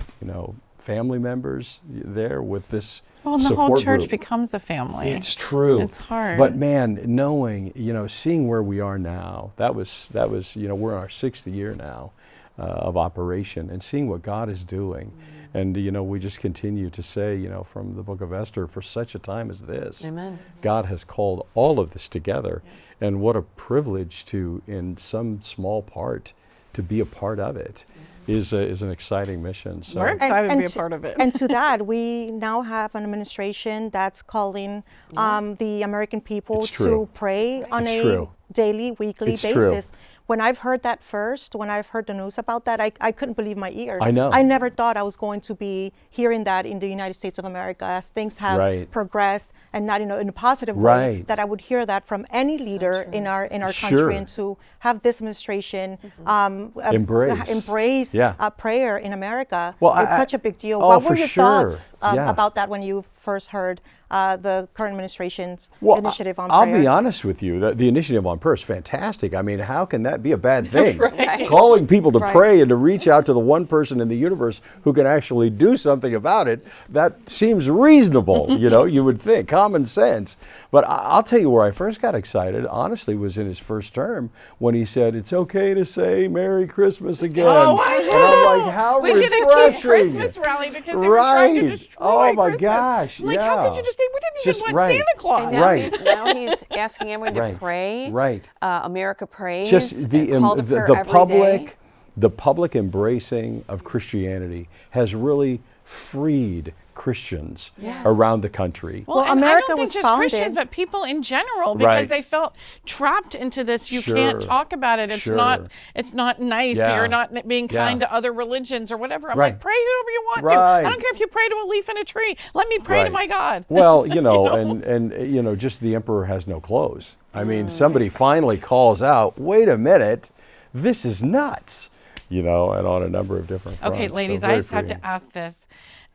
family members there with this Well, and the support whole church group. becomes a family. It's true. It's hard. But man, knowing, seeing where we are now, that was, we're in our 6th year now of operation, and seeing what God is doing. And, we just continue to say, from the book of Esther, for such a time as this, Amen. God has called all of this together. And what a privilege to, in some small part, to be a part of it. Is an exciting mission. So. We're excited to be a part of it. And to that, we now have an administration that's calling the American people to pray on a daily, weekly basis. True. When I've heard that first, when I've heard the news about that, I couldn't believe my ears. I know. I never thought I was going to be hearing that in the United States of America as things have progressed, and not in a positive way, that I would hear that from any leader in our country, and to have this administration embrace prayer in America. Well, it's such a big deal. What were your thoughts about that when you first heard the current administration's initiative on I'll prayer. be honest with you, the initiative on prayer is fantastic. I mean, how can that be a bad thing? Right. Calling people to Right. pray and to reach out to the one person in the universe who can actually do something about it, that seems reasonable, you would think, common sense. But I'll tell you where I first got excited, honestly, was in his first term when he said, it's okay to say Merry Christmas again. Oh, I and I'm like, how we refreshing. did a kid Christmas rally because they were trying to destroy Oh my Christmas. gosh. Like, yeah. how could you just say we didn't Just even want right. Santa Claus? And now he's asking everyone to Right. pray. Right. America prays. Just the call to prayer every public, day. the public embracing of Christianity has really freed Christians around the country. Well, and America I don't was think just founded. Christians, but people in general, because Right. they felt trapped into this. You Sure. can't talk about it. It's Sure. not. It's not nice. Yeah. You're not being Yeah. kind to other religions or whatever. I'm Right. like, pray whoever you want to. Right. I don't care if you pray to a leaf in a tree. Let me pray to Right. my God. Well, and just the emperor has no clothes. I mean, somebody finally calls out, wait a minute, this is nuts, and on a number of different fronts. Okay, So ladies, I very just have freeing. to ask this,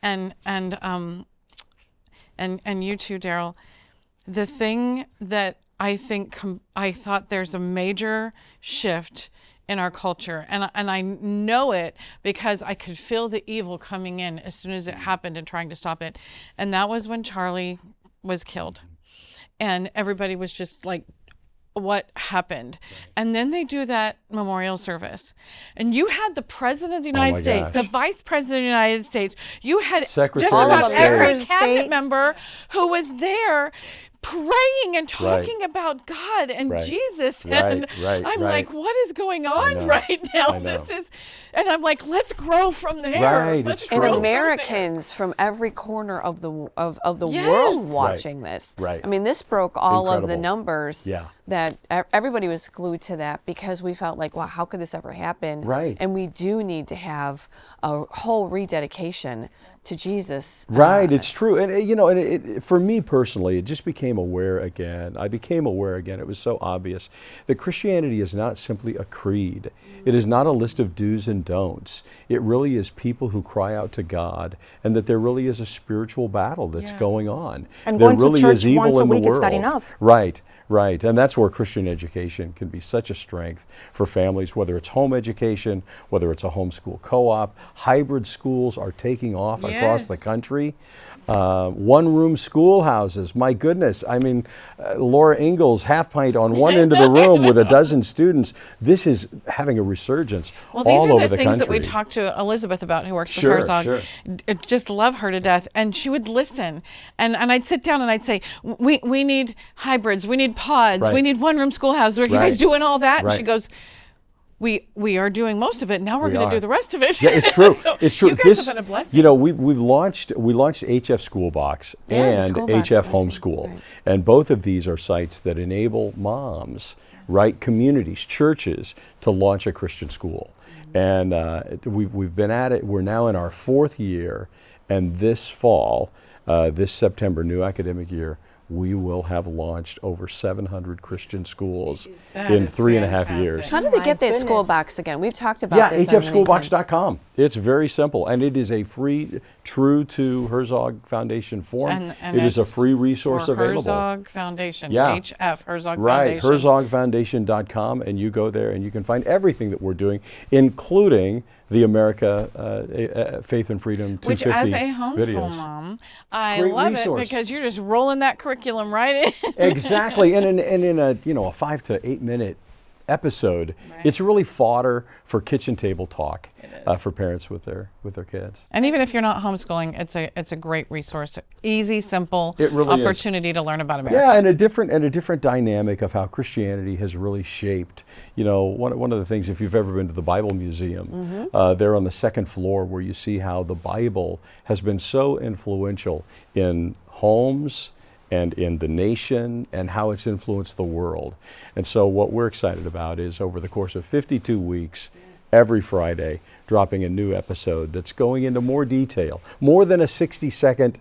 and you too, Darrell. The thing that I think I thought there's a major shift in our culture, and I know it because I could feel the evil coming in as soon as it happened and trying to stop it, and that was when Charlie was killed, and everybody was just like, what happened? And then they do that memorial service. And you had the President of the United States, the Vice President of the United States, you had Secretary just of about State. every cabinet member who was there praying and talking about God and Right. Jesus. Right, And right, I'm right. like, what is going on know. right now? I know. And I'm like, let's grow from there. Right, Let's it's And grow true. from there. Americans from every corner of the Yes. world watching this. Right. I mean, this broke all of the Incredible. numbers. Yeah. That everybody was glued to that because we felt like, wow, how could this ever happen? Right. And we do need to have a whole rededication to Jesus. Right, it's true. And for me personally, it just became aware again. I became aware again. It was so obvious that Christianity is not simply a creed. It is not a list of do's and don'ts. It really is people who cry out to God, and that there really is a spiritual battle that's going on. And there going to really church is evil once a in the week is world. not enough. Right. Right, and that's where Christian education can be such a strength for families, whether it's home education, whether it's a homeschool co-op. Hybrid schools are taking off across the country. One-room schoolhouses, my goodness. I mean, Laura Ingalls, half pint on one end of the room with a dozen students. This is having a resurgence all over the country. Well, these are the things that we talked to Elizabeth about, who works Sure, with Herzog. sure. Just love her to death. And she would listen. And I'd sit down and I'd say, we need hybrids, we need pods, Right. we need one-room schoolhouses. Are you Right. guys doing all that? And Right. she goes, we are doing most of it. Now we're We going are. to do the rest of it. Yeah, it's true. So It's true. You guys have been a blessing. we launched HF Schoolbox and Schoolbox, HF right. Homeschool, Right. and both of these are sites that enable moms, right, communities, churches to launch a Christian school. And we've been at it. We're now in our 4th year, and this fall, this September, new academic year, we will have launched over 700 Christian schools in 3.5 years. How did they get that school box again? We've talked about this. hfschoolbox.com. It's very simple, and it is a free, true to Herzog Foundation form. And it is a it's free resource for available. Herzog Foundation, Yeah. HF, Herzog Right, Foundation. herzogfoundation.com, and you go there and you can find everything that we're doing, including the America Faith and Freedom 250 Which, as a homeschool videos. mom, I Great love resource. it because you're just rolling that curriculum right in. Exactly, and in a 5 to 8 minute episode, it's really fodder for kitchen table talk for parents with their kids. And even if you're not homeschooling, it's a great resource. Easy, simple It really opportunity to learn about America. Yeah, and a different dynamic of how Christianity has really shaped. One of the things, if you've ever been to the Bible Museum, there on the 2nd floor, where you see how the Bible has been so influential in homes and in the nation, and how it's influenced the world. And so what we're excited about is, over the course of 52 weeks, every Friday, dropping a new episode that's going into more detail, more than a 60-second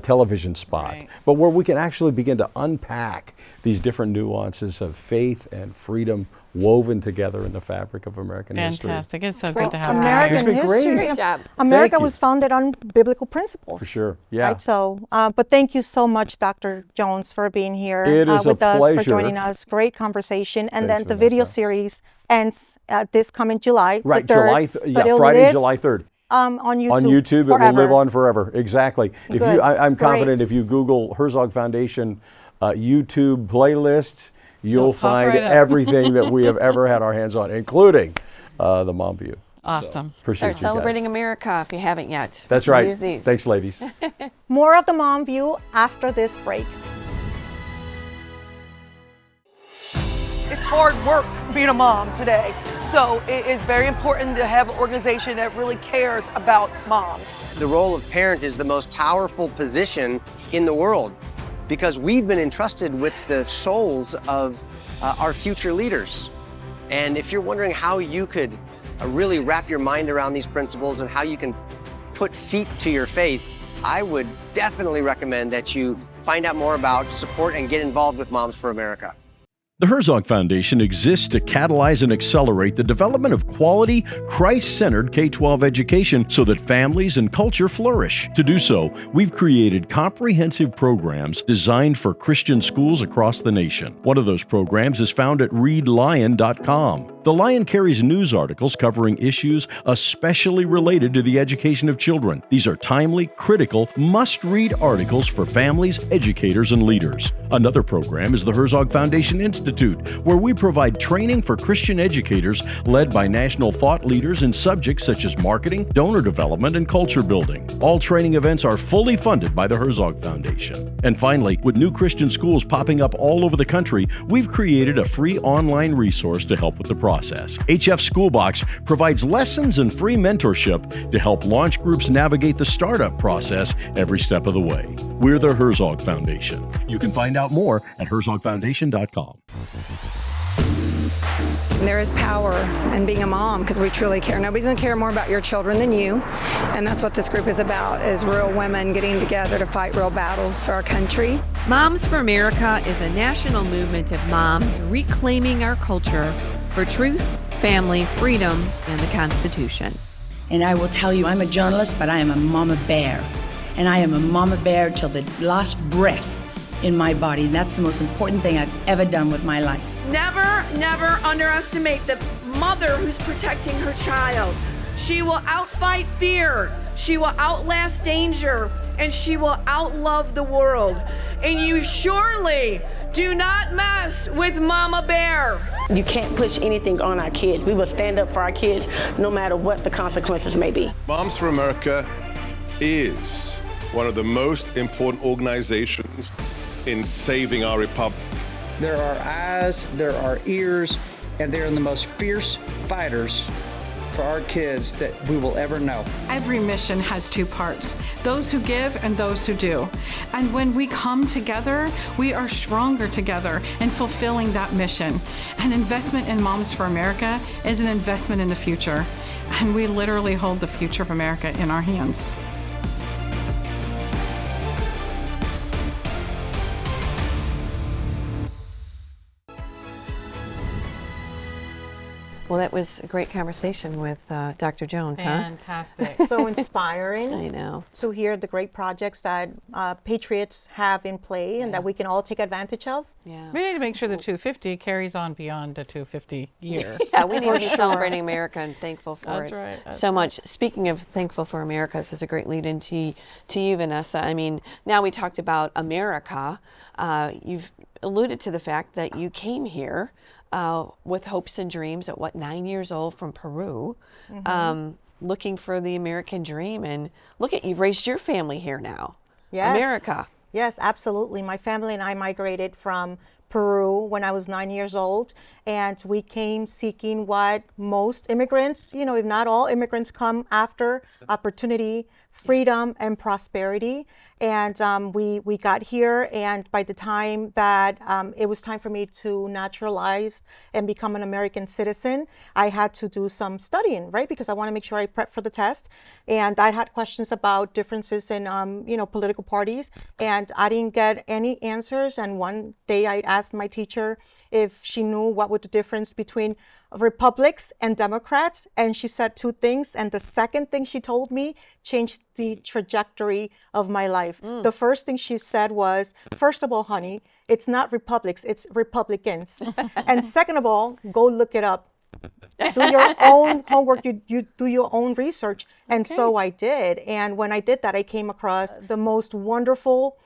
television spot, but where we can actually begin to unpack these different nuances of faith and freedom woven together in the fabric of American history. Fantastic. It's so good to have American you. It's been great. history. Great job. America Thank you. was founded on biblical principles. For sure, yeah. Right, so, but thank you so much, Dr. Jones, for being here It is with a us, pleasure. for joining us. Great conversation. And Thanks, then the video Vanessa. series ends this coming July. the Right, 3rd, but it'll Friday, live, July 3rd. on YouTube. On YouTube, it will forever. live on forever. Exactly. If Good. you, I'm confident Great. if you Google Herzog Foundation YouTube playlist, you'll pop find right up. everything that we have ever had our hands on, including the Mom View. Awesome. Appreciate Start you celebrating guys. America if you haven't yet. That's right. Use these. Thanks, ladies. More of the Mom View after this break. It's hard work being a mom today. So it is very important to have an organization that really cares about moms. The role of parent is the most powerful position in the world because we've been entrusted with the souls of our future leaders. And if you're wondering how you could really wrap your mind around these principles and how you can put feet to your faith, I would definitely recommend that you find out more about, support, and get involved with Moms for America. The Herzog Foundation exists to catalyze and accelerate the development of quality, Christ-centered K-12 education so that families and culture flourish. To do so, we've created comprehensive programs designed for Christian schools across the nation. One of those programs is found at readlion.com. The Lion carries news articles covering issues especially related to the education of children. These are timely, critical, must-read articles for families, educators, and leaders. Another program is the Herzog Foundation Institute, where we provide training for Christian educators led by national thought leaders in subjects such as marketing, donor development, and culture building. All training events are fully funded by the Herzog Foundation. And finally, with new Christian schools popping up all over the country, we've created a free online resource to help with the process. HF Schoolbox provides lessons and free mentorship to help launch groups navigate the startup process every step of the way. We're the Herzog Foundation. You can find out more at herzogfoundation.com. There is power in being a mom because we truly care. Nobody's going to care more about your children than you. And that's what this group is about, is real women getting together to fight real battles for our country. Moms for America is a national movement of moms reclaiming our culture for truth, family, freedom, and the Constitution. And I will tell you, I'm a journalist, but I am a mama bear. And I am a mama bear till the last breath in my body. And that's the most important thing I've ever done with my life. Never, never underestimate the mother who's protecting her child. She will outfight fear. She will outlast danger. And she will outlove the world. And you surely do not mess with Mama Bear. You can't push anything on our kids. We will stand up for our kids no matter what the consequences may be. Moms for America is one of the most important organizations in saving our republic. There are eyes, there are ears, and they're the most fierce fighters for our kids that we will ever know. Every mission has two parts, those who give and those who do. And when we come together, we are stronger together in fulfilling that mission. An investment in Moms for America is an investment in the future. And we literally hold the future of America in our hands. Well, that was a great conversation with Dr. Jones, Fantastic. So inspiring. I know. To hear the great projects that Patriots have in play and that we can all take advantage of. Yeah. We need to make sure the 250 carries on beyond the 250 year. Yeah, we need to be celebrating America and thankful for That's it right, that's so much. Speaking of thankful for America, this is a great lead into you, Vanessa. I mean, now we talked about America. You've alluded to the fact that you came here with hopes and dreams at 9 years old from Peru, looking for the American dream. And look at, you've raised your family here now. Yes. America. Yes, absolutely. My family and I migrated from Peru when I was 9 years old, and we came seeking what most immigrants, if not all immigrants, come after: opportunity, freedom, and prosperity. And we got here, and by the time that it was time for me to naturalize and become an American citizen, I had to do some studying, right? Because I want to make sure I prep for the test. And I had questions about differences in, political parties, and I didn't get any answers. And one day I asked my teacher if she knew what was the difference between Republicans and Democrats, and she said two things, and the second thing she told me changed the trajectory of my life. The first thing she said was, first of all, honey, it's not Republicans, it's Republicans. And second of all, go look it up. Do your own homework, you do your own research. And so I did. And when I did that, I came across the most wonderful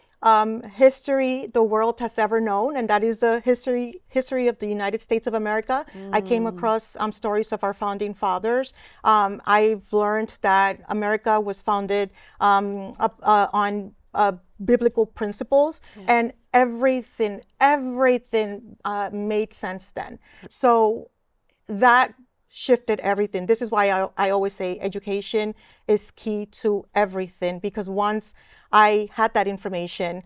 history the world has ever known, and that is the history of the United States of America. I came across stories of our founding fathers. I've learned that America was founded on biblical principles, and everything made sense then. So that shifted everything. This is why I always say education is key to everything, because once I had that information,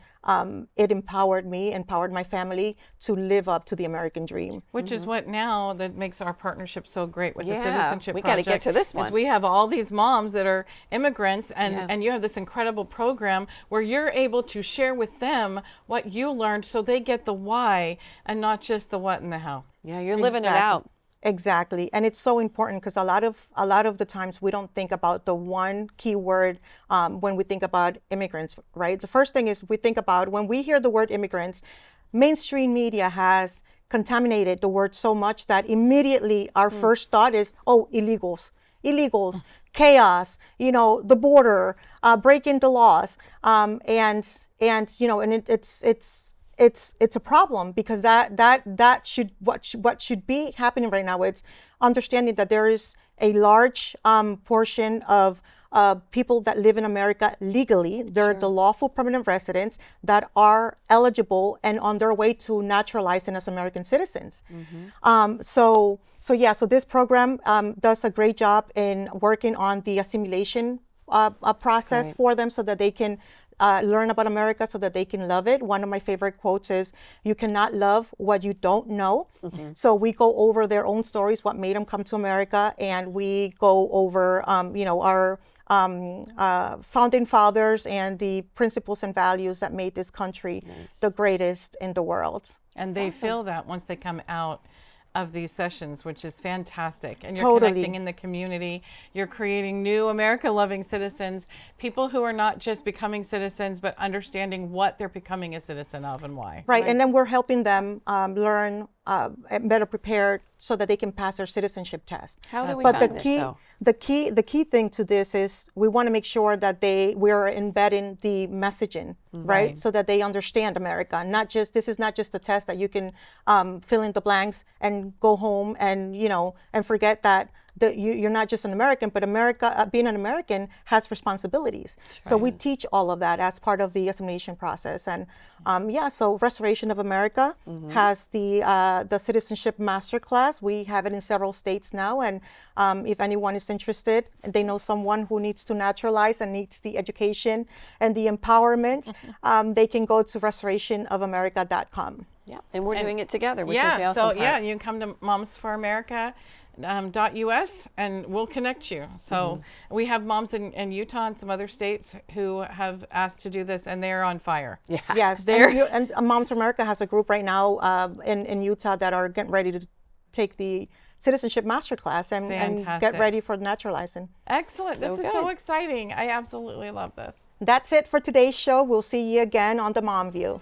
it empowered me, empowered my family to live up to the American dream. Which is what now that makes our partnership so great with the Yeah, Citizenship we Project. got to get to this is one. we have all these moms that are immigrants, and you have this incredible program where you're able to share with them what you learned, so they get the why and not just the what and the how. Yeah, you're living it out. Exactly. And it's so important because a lot of the times we don't think about the one key word when we think about immigrants, right? The first thing is we think about, when we hear the word immigrants, mainstream media has contaminated the word so much that immediately our first thought is, oh, illegals, chaos, the border, breaking the laws. It's a problem, because what should be happening right now is understanding that there is a large portion of people that live in America legally. They're the lawful permanent residents that are eligible and on their way to naturalizing as American citizens. So this program does a great job in working on the assimilation process for them, so that they can learn about America, so that they can love it. One of my favorite quotes is, you cannot love what you don't know. So we go over their own stories, what made them come to America, and we go over our founding fathers and the principles and values that made this country the greatest in the world. And they feel that once they come out of these sessions, which is fantastic. And you're connecting in the community. You're creating new America-loving citizens, people who are not just becoming citizens, but understanding what they're becoming a citizen of and why. Right. And then we're helping them learn better prepared so that they can pass their citizenship test. How do we But find this, though? the key thing to this is we want to make sure that we're embedding the messaging, right? So that they understand America. This is not just a test that you can fill in the blanks and go home and forget that you're not just an American, but being an American has responsibilities. So we teach all of that as part of the assimilation process. And so Restoration of America has the Citizenship Masterclass. We have it in several states now. And if anyone is interested and they know someone who needs to naturalize and needs the education and the empowerment, they can go to restorationofamerica.com. Yeah, and we're doing it together, which is the awesome part. Yeah, you can come to momsforamerica.us and we'll connect you. So we have moms in Utah and some other states who have asked to do this, and they're on fire. Yeah. Yes, and Moms for America has a group right now in Utah that are getting ready to take the Citizenship Masterclass and get ready for naturalizing. Excellent. This is so exciting. I absolutely love this. That's it for today's show. We'll see you again on the Mom View.